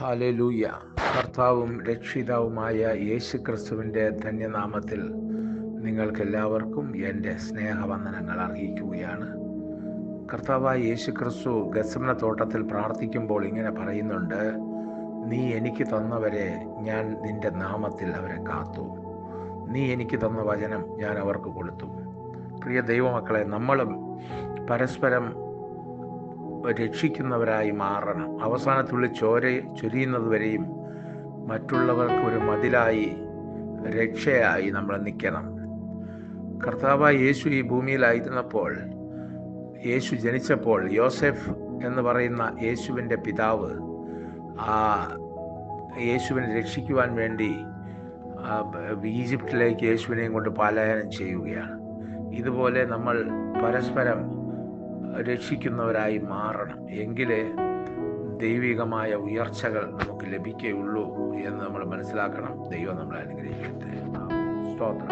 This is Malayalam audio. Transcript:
ഹല്ലേലൂയ. കർത്താവും രക്ഷിതാവുമായ യേശുക്രിസ്തുവിൻ്റെ ധന്യനാമത്തിൽ നിങ്ങൾക്കെല്ലാവർക്കും എൻ്റെ സ്നേഹവന്ദനങ്ങൾ അറിയിക്കുകയാണ്. കർത്താവായ യേശുക്രിസ്തു ഗെത്സമന തോട്ടത്തിൽ പ്രാർത്ഥിക്കുമ്പോൾ ഇങ്ങനെ പറയുന്നുണ്ട്, നീ എനിക്ക് തന്നവരെ ഞാൻ നിൻ്റെ നാമത്തിൽ അവരെ കാത്തു. നീ എനിക്ക് തന്ന വചനം ഞാൻ അവർക്ക് കൊടുത്തു. പ്രിയ ദൈവമക്കളെ, നമ്മളും പരസ്പരം രക്ഷിക്കുന്നവരായി മാറണം. അവസാനത്തുള്ളി ചോര ചൊരിയുന്നത് വരെയും മറ്റുള്ളവർക്ക് ഒരു മതിലായി, രക്ഷയായി നമ്മൾ നിൽക്കണം. കർത്താവായ യേശു ഈ ഭൂമിയിലായിരുന്നപ്പോൾ, യേശു ജനിച്ചപ്പോൾ, യോസെഫ് എന്ന് പറയുന്ന യേശുവിൻ്റെ പിതാവ് യേശുവിനെ രക്ഷിക്കുവാൻ വേണ്ടി ഈജിപ്തിലേക്ക് യേശുവിനെയും കൊണ്ട് പലായനം ചെയ്യുകയാണ്. ഇതുപോലെ നമ്മൾ പരസ്പരം രക്ഷിക്കുന്നവരായി മാറണം. എങ്കിലേ ദൈവികമായ ഉയർച്ചകൾ നമുക്ക് ലഭിക്കുകയുള്ളൂ എന്ന് നമ്മൾ മനസ്സിലാക്കണം. ദൈവം നമ്മളെ അനുഗ്രഹിക്കട്ടെ. സ്തോത്രം.